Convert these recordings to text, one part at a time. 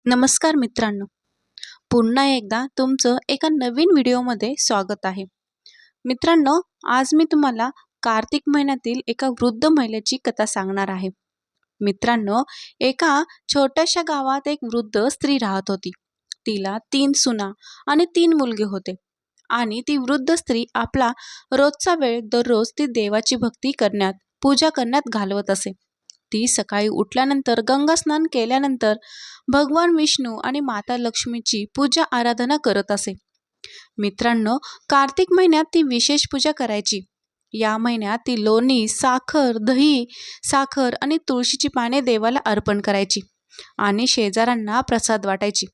नमस्कार मित्रांनो, पुन्हा एकदा तुमचं एका नवीन व्हिडिओमध्ये स्वागत आहे. मित्रांनो, आज मी तुम्हाला कार्तिक महिन्यातील एका वृद्ध महिलेची कथा सांगणार आहे. मित्रांनो, एका छोट्याशा गावात एक वृद्ध स्त्री राहत होती. तिला 3 सुना आणि 3 मुलगे होते. आणि ती वृद्ध स्त्री आपला रोजचा वेळ दररोज ती देवाची भक्ती करण्यात, पूजा करण्यात घालवत असे. ती सकाळी उठल्यानंतर गंगास्नान केल्यानंतर भगवान विष्णू आणि माता लक्ष्मीची पूजा आराधना करत असे. मित्रांनो, कार्तिक महिन्यात ती विशेष पूजा करायची. या महिन्यात ती लोणी, साखर, दही, साखर आणि तुळशीची पाने देवाला अर्पण करायची आणि शेजाऱ्यांना प्रसाद वाटायची.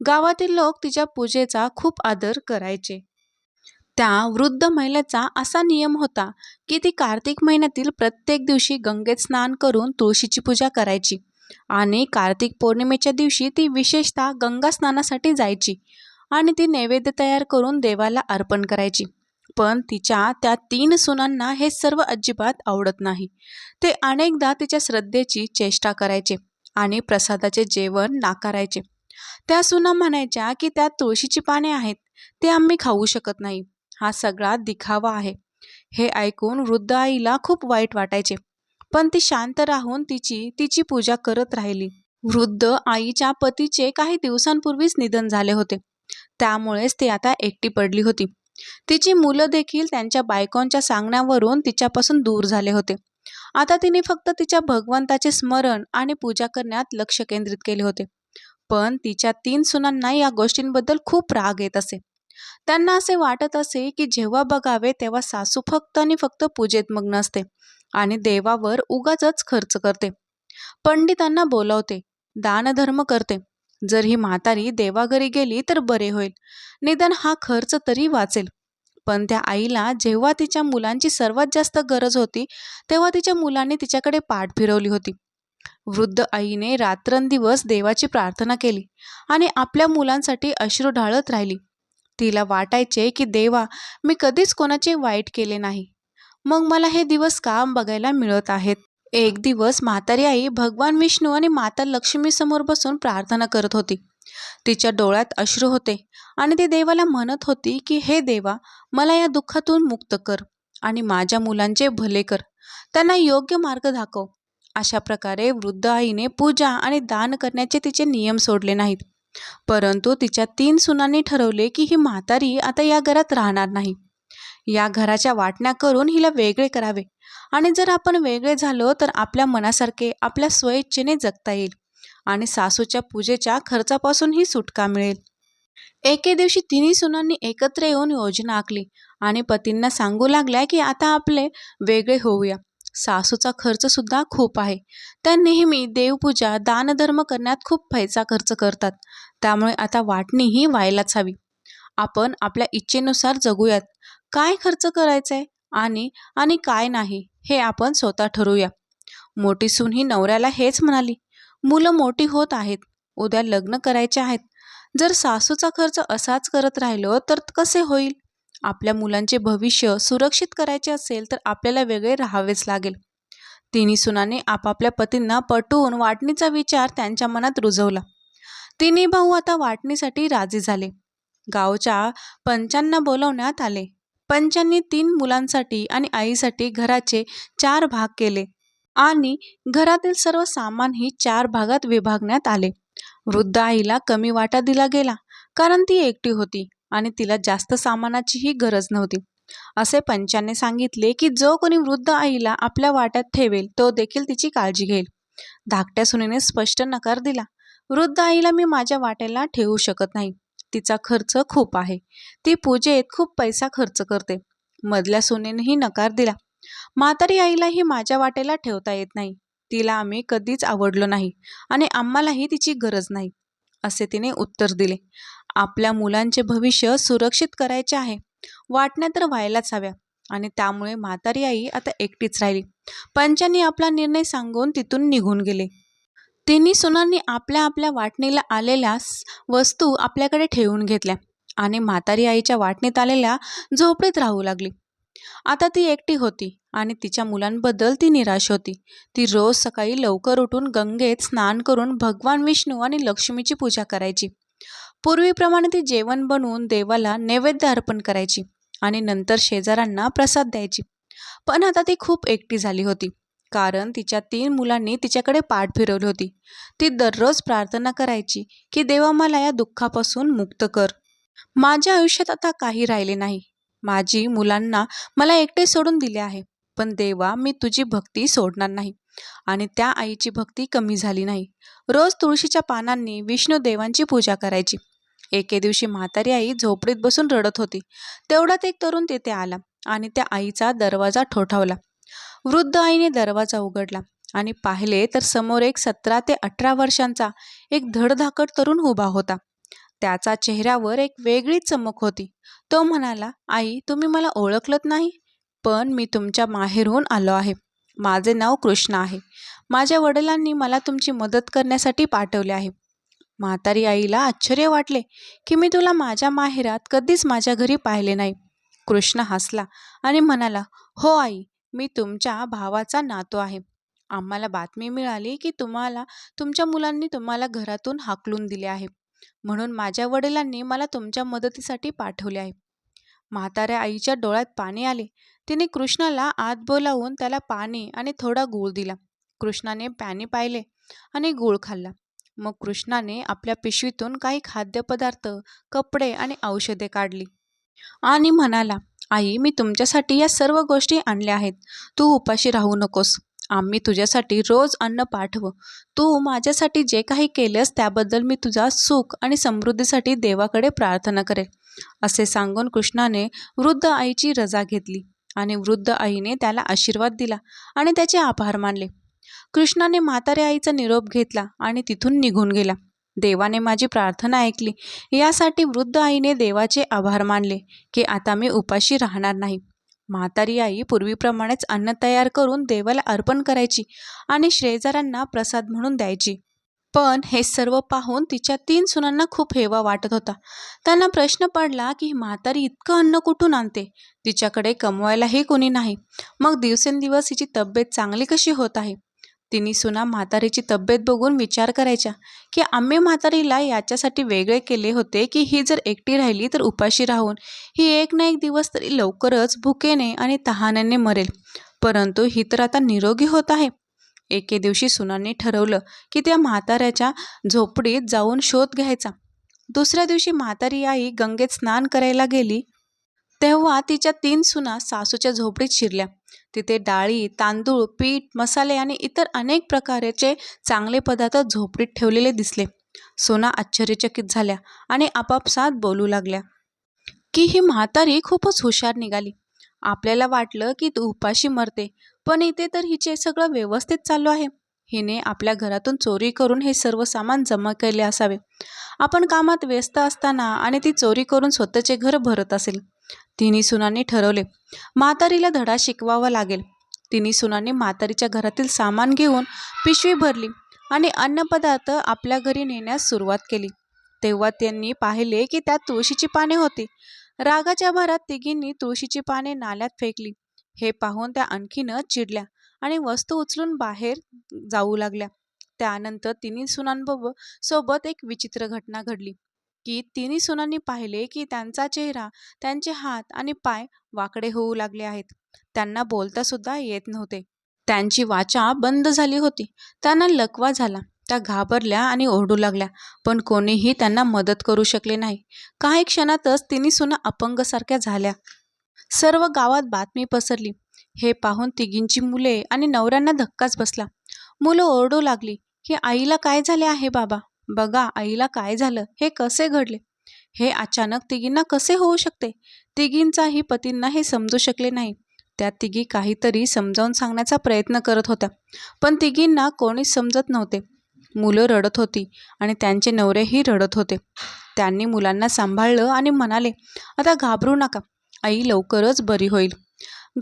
गावातील लोक तिच्या पूजेचा खूप आदर करायचे. त्या वृद्ध महिलेचा असा नियम होता की ती कार्तिक महिन्यातील प्रत्येक दिवशी गंगेत स्नान करून तुळशीची पूजा करायची आणि कार्तिक पौर्णिमेच्या दिवशी ती विशेषतः गंगा स्नानासाठी जायची आणि ती नैवेद्य तयार करून देवाला अर्पण करायची. पण तिच्या त्या 3 सुनांना हे सर्व अजिबात आवडत नाही. ते अनेकदा तिच्या श्रद्धेची चेष्टा करायचे आणि प्रसादाचे जेवण नाकारायचे. त्या सुना म्हणायच्या की त्यात तुळशीची पाने आहेत, ते आम्ही खाऊ शकत नाही. हा सगळा दिखावा आहे. हे ऐकून वृद्ध आईला खूप वाईट वाटायचे, पण ती शांत राहून तिची पूजा करत राहिली. वृद्ध आईच्या पतीचे काही दिवसांपूर्वीच निधन झाले होते. त्यामुळेच ती आता एकटी पडली होती. तिची मुलं देखील त्यांच्या बायकोंच्या सांगण्यावरून तिच्यापासून दूर झाले होते. आता तिने फक्त तिच्या भगवंताचे स्मरण आणि पूजा करण्यात लक्ष केंद्रित केले होते. पण तिच्या 3 सुनांना या गोष्टींबद्दल खूप राग येत असे. त्यांना असे वाटत असे की जेव्हा बघावे तेव्हा सासू फक्त आणि फक्त पूजेत मग्न असते आणि देवावर उगाचच खर्च करते, पंडितांना बोलावते, दानधर्म करते. जर ही म्हातारी देवाघरी गेली तर बरे होईल, निदान हा खर्च तरी वाचेल. पण त्या आईला जेव्हा तिच्या मुलांची सर्वात जास्त गरज होती तेव्हा तिच्या मुलांनी तिच्याकडे पाठ फिरवली होती. वृद्ध आईने रात्रंदिवस देवाची प्रार्थना केली आणि आपल्या मुलांसाठी अश्रू ढाळत राहिली. तिला वाटायचे की देवा, मी कधीच कोणाचे वाईट केले नाही, मग मला हे दिवस का बघायला मिळत आहेत. एक दिवस म्हातारी आई भगवान विष्णू आणि माता लक्ष्मी समोर बसून प्रार्थना करत होती. तिच्या डोळ्यात अश्रू होते आणि ती देवाला म्हणत होती की हे देवा, मला या दुःखातून मुक्त कर आणि माझ्या मुलांचे भले कर, त्यांना योग्य मार्ग दाखव. अशा प्रकारे वृद्ध आईने पूजा आणि दान करण्याचे तिचे नियम सोडले नाहीत. परंतु तिच्या 3 सुनांनी ठरवले की ही म्हातारी आता या घरात राहणार नाही. या घराच्या वाटण्या करून हिला वेगळे करावे आणि जर आपण वेगळे झालो तर आपल्या मनासारखे आपल्या स्वइच्छेने जगता येईल आणि सासूच्या पूजेच्या खर्चापासूनही सुटका मिळेल. एके दिवशी 3 सुनांनी एकत्र येऊन योजना आखली आणि पतींना सांगू लागल्या की आता आपले वेगळे होऊया. सासूचा खर्च सुद्धा खूप आहे. त्या नेहमी देवपूजा, दानधर्म करण्यात खूप पैसा खर्च करतात. त्यामुळे आता वाटणीही व्हायलाच हवी. आपण आपल्या इच्छेनुसार जगूयात. काय खर्च करायचाय आणि आणि काय नाही हे आपण स्वतः ठरवूया. मोठी सून ही नवऱ्याला हेच म्हणाली. मुलं मोठी होत आहेत, उद्या लग्न करायचे आहेत. जर सासूचा खर्च असाच करत राहिलो तर कसे होईल. आपल्या मुलांचे भविष्य सुरक्षित करायचे असेल तर आपल्याला वेगळे राहावेच लागेल. 3 सुनांनी आपापल्या पतींना पटवून वाटणीचा विचार त्यांच्या मनात रुजवला. 3 भाऊ आता वाटणीसाठी राजी झाले. गावच्या पंचांना बोलवण्यात आले. पंचांनी 3 मुलांसाठी आणि आईसाठी घराचे 4 भाग केले आणि घरातील सर्व सामानही 4 भागात विभागण्यात आले. वृद्ध आईला कमी वाटा दिला गेला कारण ती एकटी होती आणि तिला जास्त सामानाचीही गरज नव्हती. असे पंचांनी सांगितले की जो कोणी वृद्ध आईला आपल्या वाट्यात ठेवेल तो देखील तिची काळजी घेईल. धाकट्या सुनेने स्पष्ट नकार दिला. वृद्ध आईला मी माझ्या वाट्याला ठेवू शकत नाही. तिचा खर्च खूप आहे. ती पूजेत खूप पैसा खर्च करते. मधल्या सुनेनेही नकार दिला. म्हातारी आईलाही माझ्या वाट्याला ठेवता येत नाही. तिला आम्ही कधीच आवडलो नाही आणि आम्हालाही तिची गरज नाही, असे तिने उत्तर दिले. आपल्या मुलांचे भविष्य सुरक्षित करायचे आहे. वाटण्या तर व्हायलाच हव्या आणि त्यामुळे म्हातारी आई आता एकटीच राहिली. पंचांनी आपला निर्णय सांगून तिथून निघून गेले. 3 सुनांनी आपल्या आपल्या वाटणीला आलेल्या वस्तू आपल्याकडे ठेवून घेतल्या आणि म्हातारी आईच्या वाटणीत आलेल्या झोपडीत राहू लागली. आता ती एकटी होती आणि तिच्या मुलांबद्दल ती निराश होती. ती रोज सकाळी लवकर उठून गंगेत स्नान करून भगवान विष्णू आणि लक्ष्मीची पूजा करायची. पूर्वीप्रमाणे ती जेवण बनवून देवाला नैवेद्य अर्पण करायची आणि नंतर शेजाऱ्यांना प्रसाद द्यायची. पण आता ती खूप एकटी झाली होती, कारण तिच्या 3 मुलांनी तिच्याकडे पाठ फिरवली होती. ती दररोज प्रार्थना करायची की देवा मला या दुःखापासून मुक्त कर. माझ्या आयुष्यात आता काही राहिले नाही. माझी मुलांना मला एकटे सोडून दिले आहे. पण देवा मी तुझी भक्ती सोडणार नाही. आणि त्या आईची भक्ती कमी झाली नाही. रोज तुळशीच्या पानांनी विष्णुदेवांची पूजा करायची. एके दिवशी म्हातारी आई झोपडीत बसून रडत होती. तेवढ्यात एक तरुण तेथे आला आणि त्या आईचा दरवाजा ठोठावला. वृद्ध आईने दरवाजा उघडला आणि पाहिले तर समोर एक 17 ते 18 वर्षांचा एक धडधाकट तरुण उभा होता. त्याचा चेहऱ्यावर एक वेगळीच चमक होती. तो म्हणाला, आई तुम्ही मला ओळखलत नाही, पण मी तुमच्या माहेरहून आलो आहे. माझे नाव कृष्ण आहे. माझ्या वडिलांनी मला तुमची मदत करण्यासाठी पाठवले आहे. म्हातारी आईला आश्चर्य वाटले की मी तुला माझ्या माहेरात कधीच माझ्या घरी पाहिले नाही. कृष्ण हसला आणि म्हणाला, हो आई, मी तुमच्या भावाचा नातू आहे. आम्हाला बातमी मिळाली की तुमच्या मुलांनी तुम्हाला घरातून हाकलून दिले आहे, म्हणून माझ्या वडिलांनी मला तुमच्या मदतीसाठी पाठवले आहे. म्हाताऱ्या आईच्या डोळ्यात पाणी आले. तिने कृष्णाला आत बोलावून त्याला पाणी आणि थोडा गूळ दिला. कृष्णाने पाणी पाहिले आणि गूळ खाल्ला. मग कृष्णाने आपल्या पिशवीतून काही खाद्यपदार्थ, कपडे आणि औषधे काढली आणि म्हणाला, आई मी तुमच्यासाठी या सर्व गोष्टी आणल्या आहेत. तू उपाशी राहू नकोस. आम्ही तुझ्यासाठी रोज अन्न पाठवू. तू माझ्यासाठी जे काही केलेस त्याबद्दल मी तुझा सुख आणि समृद्धीसाठी देवाकडे प्रार्थना करेल. असे सांगून कृष्णाने वृद्ध आईची रजा घेतली आणि वृद्ध आईने त्याला आशीर्वाद दिला आणि त्याचे आभार मानले. कृष्णाने म्हाताऱ्या आईचा निरोप घेतला आणि तिथून निघून गेला. देवाने माझी प्रार्थना ऐकली यासाठी वृद्ध आईने देवाचे आभार मानले की आता मी उपाशी राहणार नाही. म्हातारी आई पूर्वीप्रमाणेच अन्न तयार करून देवाला अर्पण करायची आणि शेजाऱ्यांना प्रसाद म्हणून द्यायची. पण हे सर्व पाहून तिच्या 3 सुनांना खूप हेवा वाटत होता. त्यांना प्रश्न पडला की ही म्हातारी इतकं अन्न कुठून आणते? तिच्याकडे कमवायलाही कोणी नाही. मग दिवसेंदिवस हिची तब्येत चांगली कशी होत आहे? तिन्ही सुना म्हातारीची तब्येत बघून विचार करायच्या की आम्ही म्हातारीला याच्यासाठी वेगळे केले होते की ही जर एकटी राहिली तर उपाशी राहून ही एक ना एक दिवस तरी लवकरच भुकेने आणि तहानेने मरेल, परंतु ही तर आता निरोगी होत आहे. एके दिवशी सुनांनी ठरवलं की त्या म्हाताऱ्याच्या झोपडीत जाऊन शोध घ्यायचा. दुसऱ्या दिवशी म्हातारी आई गंगेत स्नान करायला गेली तेव्हा तिच्या 3 सुना सासूच्या झोपडीत शिरल्या. तिथे डाळी, तांदूळ, पीठ, मसाले आणि इतर अनेक प्रकारचे चांगले पदार्थ झोपडीत ठेवलेले दिसले. सुना आश्चर्यचकित झाल्या आणि आपापसात बोलू लागल्या की ही म्हातारी खूपच हुशार निघाली. आपल्याला वाटलं की तू उपाशी मरते, पण इथे तर हिचे सगळं व्यवस्थित चालू आहे. हिने आपल्या घरातून चोरी करून हे सर्व सामान जमा केले असावे. आपण कामात व्यस्त असताना आणि ती चोरी करून स्वतःचे घर भरत असेल. तिन्ही सुनांनी ठरवले, म्हातारीला धडा शिकवावा लागेल. तिन्ही सुनांनी म्हातारीच्या घरातील सामान घेऊन पिशवी भरली आणि अन्नपदार्थ आपल्या घरी नेण्यास सुरुवात केली. तेव्हा त्यांनी पाहिले की त्यात तुळशीची पाने होती. रागाच्या भरात तिघींनी तुळशीची पाने नाल्यात फेकली. हे पाहून त्या आणखीनच चिडल्या आणि वस्तू उचलून बाहेर जाऊ लागल्या. त्यानंतर तिन्ही सोबत एक विचित्र घटना घडली की तिन्ही सुनांनी पाहिले की त्यांचा चेहरा, त्यांचे हात आणि पाय वाकडे होऊ लागले आहेत. त्यांना बोलता सुद्धा येत नव्हते. त्यांची वाचा बंद झाली होती. त्यांना लकवा झाला. त्या घाबरल्या आणि ओरडू लागल्या, पण कोणीही त्यांना मदत करू शकले नाही. काही क्षणातच तिन्ही सुना अपंगसारख्या झाल्या. सर्व गावात बातमी पसरली. हे पाहून तिघींची मुले आणि नवऱ्यांना धक्काच बसला. मुलं ओरडू लागली की आईला काय झाले आहे बाबा? बघा आईला काय झालं? हे कसे घडले? हे अचानक तिघींना कसे होऊ शकते? तिघींचाही पतींना हे समजू शकले नाही. त्या तिघी काहीतरी समजावून सांगण्याचा प्रयत्न करत होत्या, पण तिघींना कोणीच समजत नव्हते. मुलं रडत होती आणि त्यांचे नवरेही रडत होते. त्यांनी मुलांना सांभाळलं आणि म्हणाले, आता घाबरू नका, आई लवकरच बरी होईल.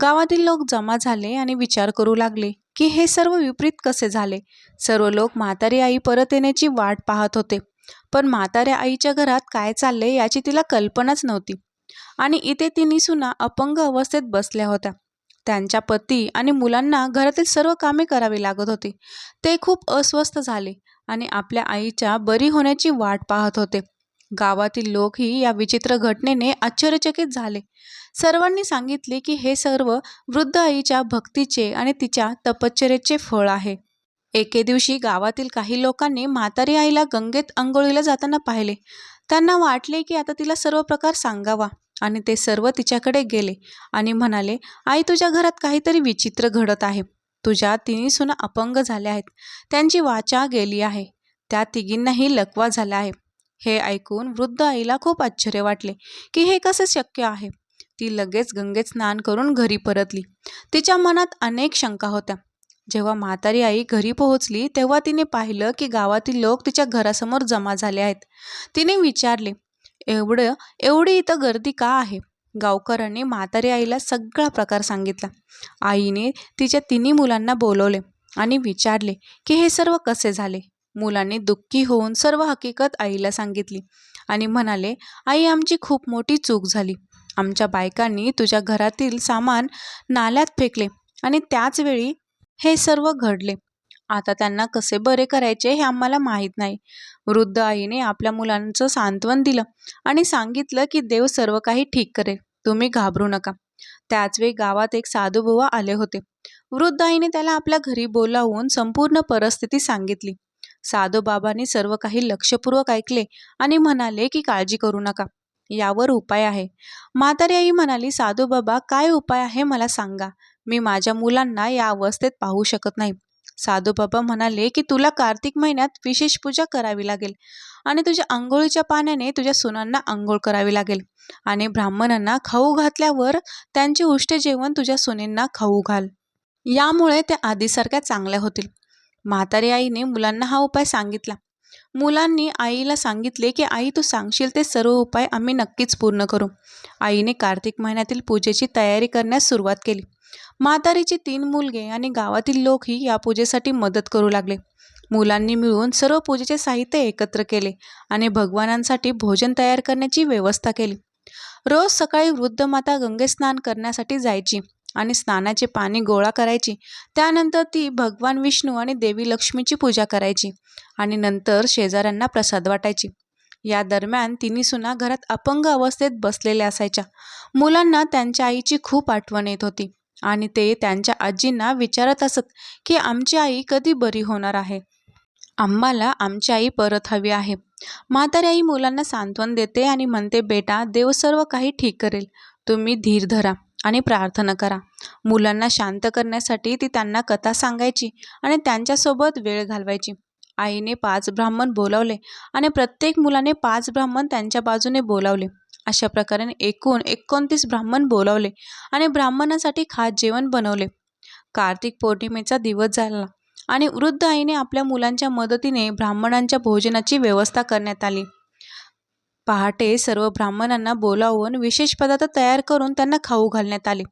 गावातील लोक जमा झाले आणि विचार करू लागले की हे सर्व विपरीत कसे झाले. सर्व लोक म्हातारी आई परत येण्याची वाट पाहत होते, पण म्हाताऱ्या आईच्या घरात काय चालले याची तिला कल्पनाच नव्हती. आणि इथे तिन्ही सुना अपंग अवस्थेत बसल्या होत्या. त्यांच्या पती आणि मुलांना घरातील सर्व कामे करावी लागत होती. ते खूप अस्वस्थ झाले आणि आपल्या आईच्या बरी होण्याची वाट पाहत होते. गावातील लोकही या विचित्र घटनेने आश्चर्यचकित झाले. सर्वांनी सांगितले की हे सर्व वृद्ध आईच्या भक्तीचे आणि तिच्या तपश्चर्येचे फळ आहे. एके दिवशी गावातील काही लोकांनी म्हातारी आईला गंगेत अंघोळीला जाताना पाहिले. त्यांना वाटले की आता तिला सर्व प्रकार सांगावा आणि ते सर्व तिच्याकडे गेले आणि म्हणाले, आई, तुझ्या घरात काहीतरी विचित्र घडत आहे. तुझ्या तिन्ही सुना अपंग झाल्या आहेत. त्यांची वाचा गेली आहे. त्या तिघींनाही लकवा झाला आहे. हे ऐकून वृद्ध आईला खूप आश्चर्य वाटले की हे कसे शक्य आहे. ती लगेच गंगेत स्नान करून घरी परतली. तिच्या मनात अनेक शंका होत्या. जेव्हा म्हातारी आई घरी पोहोचली तेव्हा तिने पाहिलं की गावातील लोक तिच्या घरासमोर जमा झाले आहेत. तिने विचारले, एवढी इथं गर्दी का आहे? गावकऱ्यांनी म्हातारी आईला सगळा प्रकार सांगितला. आईने तिच्या तिन्ही मुलांना बोलवले आणि विचारले की हे सर्व कसे झाले. मुलांनी दुःखी होऊन सर्व हकीकत आईला सांगितली आणि म्हणाले, आई, आमची खूप मोठी चूक झाली. आमच्या बायकांनी तुझ्या घरातील सामान नाल्यात फेकले आणि त्याच वेळी हे सर्व घडले. आता त्यांना कसे बरे करायचे हे आम्हाला माहीत नाही. वृद्ध आईने आपल्या मुलांचं सांत्वन दिलं आणि सांगितलं की देव सर्व काही ठीक करेल. तुम्ही घाबरू नका. त्याचवेळी गावात एक साधूबुवा आले होते. वृद्ध आईने त्याला आपल्या घरी बोलावून संपूर्ण परिस्थिती सांगितली. साधूबाबांनी सर्व काही लक्षपूर्वक ऐकले आणि म्हणाले की काळजी करू नका, यावर उपाय आहे. म्हातारी आई म्हणाली, साधूबाबा, काय उपाय आहे मला सांगा. मी माझ्या मुलांना या अवस्थेत पाहू शकत नाही. साधूबाबा म्हणाले की तुला कार्तिक महिन्यात विशेष पूजा करावी लागेल आणि तुझ्या आंघोळीच्या पाण्याने तुझ्या सुनांना आंघोळ करावी लागेल आणि ब्राह्मणांना खाऊ घातल्यावर त्यांचे उष्ट जेवण तुझ्या सुनेंना खाऊ घाल. यामुळे त्या आधीसारख्या चांगल्या होतील. म्हातारी आईने मुलांना हा उपाय सांगितला. मुलांनी आईला सांगितले की आई, तू सांगशील ते सर्व उपाय आम्ही नक्कीच पूर्ण करू. आईने कार्तिक महिन्यातील पूजेची तयारी करण्यास सुरुवात केली. म्हातारीची 3 मुलगे आणि गावातील लोकही या पूजेसाठी मदत करू लागले. मुलांनी मिळून सर्व पूजेचे साहित्य एकत्र केले आणि भगवानांसाठी भोजन तयार करण्याची व्यवस्था केली. रोज सकाळी वृद्ध माता गंगे स्नान करण्यासाठी जायची आणि स्नानाचे पाणी गोळा करायची. त्यानंतर ती भगवान विष्णू आणि देवी लक्ष्मीची पूजा करायची आणि नंतर शेजाऱ्यांना प्रसाद वाटायची. या दरम्यान तिन्ही सुना घरात अपंग अवस्थेत बसलेल्या असायच्या. मुलांना त्यांच्या आईची खूप आठवण येत होती आणि ते त्यांच्या आजींना विचारत असत की आमची आई कधी बरी होणार आहे. आम्हाला आमची आई परत हवी आहे. म्हातारी आई मुलांना सांत्वन देते आणि म्हणते, बेटा, देव सर्व काही ठीक करेल. तुम्ही धीर धरा आणि प्रार्थना करा. मुलांना शांत करण्यासाठी ती त्यांना कथा सांगायची आणि त्यांच्यासोबत वेळ घालवायची. आईने 5 ब्राह्मण बोलावले आणि प्रत्येक मुलाने 5 ब्राह्मण त्यांच्या बाजूने बोलावले. अशा प्रकारे एकूण 29 ब्राह्मण बोलावले आणि ब्राह्मणांसाठी खास जेवण बनवले. कार्तिक पौर्णिमेचा दिवस झाला आणि वृद्ध आईने आपल्या मुलांच्या मदतीने ब्राह्मणांच्या भोजनाची व्यवस्था करण्यात आली. पहाटे सर्व ब्राह्मणांना बोलावून विशेष पदार्थ तयार करून त्यांना खाऊ घालण्यात आले.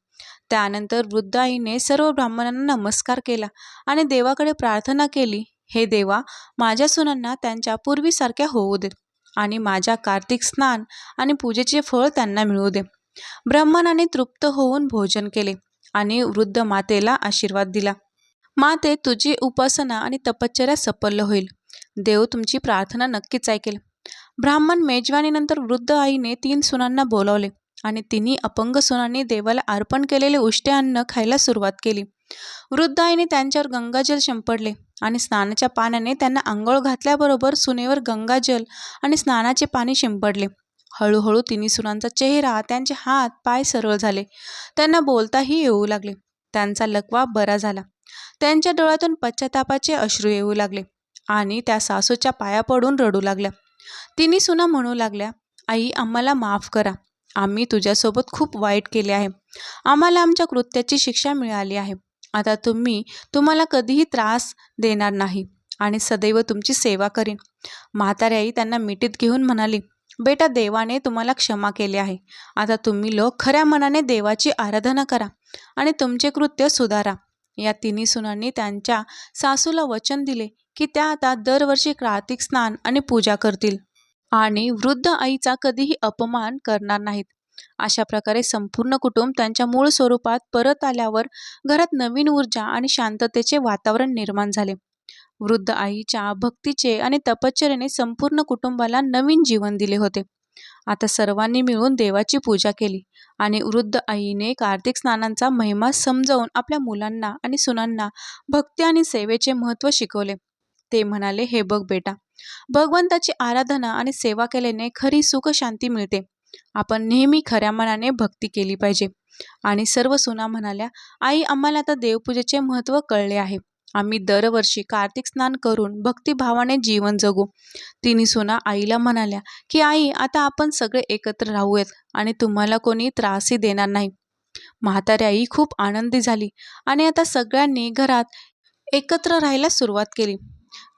त्यानंतर वृद्ध आईने सर्व ब्राह्मणांना नमस्कार केला आणि देवाकडे प्रार्थना केली, हे देवा, माझ्या सुनांना त्यांच्या पूर्वीसारख्या होऊ देत आणि माझ्या कार्तिक स्नान आणि पूजेचे फळ त्यांना मिळू दे. ब्राह्मणाने तृप्त होऊन भोजन केले आणि वृद्ध मातेला आशीर्वाद दिला. माते, तुझी उपासना आणि तपश्चर्या सफल होईल. देव तुमची प्रार्थना नक्कीच ऐकेल. ब्राह्मण मेजवानीनंतर वृद्ध आईने 3 सुनांना बोलावले आणि तिन्ही अपंग सुनांनी देवाला अर्पण केलेले उष्टे अन्न खायला सुरुवात केली. वृद्ध आईने त्यांच्यावर गंगाजल शिंपडले आणि स्नानाच्या पाण्याने त्यांना आंघोळ घातल्याबरोबर सुनेवर गंगाजल आणि स्नानाचे पाणी शिंपडले. हळूहळू तिन्ही सुनांचा चेहरा, त्यांचे हात पाय सरळ झाले. त्यांना बोलताही येऊ लागले. त्यांचा लकवा बरा झाला. त्यांच्या डोळ्यातून पश्चातापाचे अश्रू येऊ लागले आणि त्या सासूच्या पाया पडून रडू लागल्या. तिन्ही सुना म्हणू लागल्या, आई, आम्हाला माफ करा. आम्ही तुझ्यासोबत खूप वाईट केले आहे. आम्हाला आमच्या कृत्याची शिक्षा मिळाली आहे. आता तुम्हाला कधीही त्रास देणार नाही आणि सदैव तुमची सेवा करीन. म्हातारी आई त्यांना मिठीत घेऊन म्हणाली, बेटा, देवाने तुम्हाला क्षमा केले आहे. आता तुम्ही लोक खऱ्या मनाने देवाची आराधना करा आणि तुमचे कृत्य सुधारा. या तिन्ही सुनांनी त्यांच्या सासूला वचन दिले की त्या आता दरवर्षी कार्तिक स्नान आणि पूजा करतील आणि वृद्ध आईचा कधीही अपमान करणार नाहीत. अशा प्रकारे संपूर्ण कुटुंब त्यांच्या मूळ स्वरूपात परत आल्यावर घरात नवीन ऊर्जा आणि शांततेचे वातावरण निर्माण झाले. वृद्ध आईच्या भक्तीचे आणि तपश्चर्येने संपूर्ण कुटुंबाला नवीन जीवन दिले होते. आता सर्वांनी मिळून देवाची पूजा केली आणि वृद्ध आईने कार्तिक स्नानांचा महिमा समजावून आपल्या मुलांना आणि सुनांना भक्ती आणि सेवेचे महत्त्व शिकवले. ते म्हणाले, हे बघ बेटा, भगवंताची आराधना आणि सेवा केल्याने खरी सुख शांती मिळते. आपण नेहमी खऱ्या मनाने भक्ती केली पाहिजे. आणि सर्व सुना म्हणाल्या, आई, आम्हाला आता देवपूजेचे महत्त्व कळले आहे. आम्ही दरवर्षी कार्तिक स्नान करून भक्तिभावाने जीवन जगू. तिन्ही सुना आईला म्हणाल्या की आई, आता आपण सगळे एकत्र राहूयात आणि तुम्हाला कोणी त्रासही देणार नाही. म्हातारी आई खूप आनंदी झाली आणि आता सगळ्यांनी घरात एकत्र राहायला सुरुवात केली.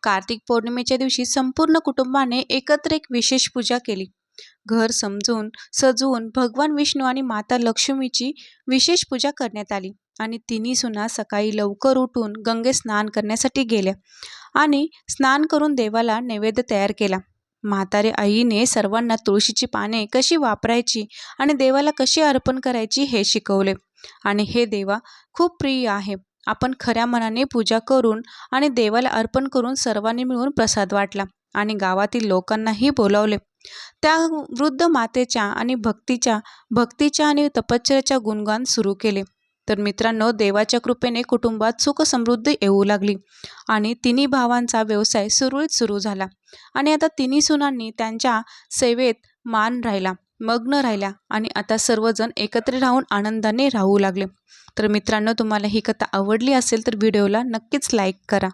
कार्तिक पौर्णिमेच्या दिवशी संपूर्ण कुटुंबाने एकत्र एक विशेष पूजा केली. घर सजवून भगवान विष्णू आणि माता लक्ष्मीची विशेष पूजा करण्यात आली आणि तिन्ही सुना सकाळी लवकर उठून गंगेत स्नान करण्यासाठी गेल्या आणि स्नान करून देवाला नैवेद्य तयार केला. म्हातारी आईने सर्वांना तुळशीची पाने कशी वापरायची आणि देवाला कशी अर्पण करायची हे शिकवले. आणि हे देवा खूप प्रिय आहे. आपण खऱ्या मनाने पूजा करून आणि देवाला अर्पण करून सर्वांनी मिळून प्रसाद वाटला आणि गावातील लोकांनाही बोलावले. त्या वृद्ध मातेच्या आणि भक्तीच्या आणि तपश्चर्याच्या गुणगान सुरू केले. तर मित्रांनो, देवाच्या कृपेने कुटुंबात सुख समृद्धी येऊ लागली आणि तिन्ही भावांचा व्यवसाय सुरळीत सुरू झाला आणि आता तिन्ही सुनांनी त्यांच्या सेवेत मग्न राहिल्या आणि आता सर्वजण एकत्र राहून आनंदाने राहू लागले. तर मित्रांनो, तुम्हाला ही कथा आवडली असेल तर व्हिडिओला नक्कीच लाईक करा.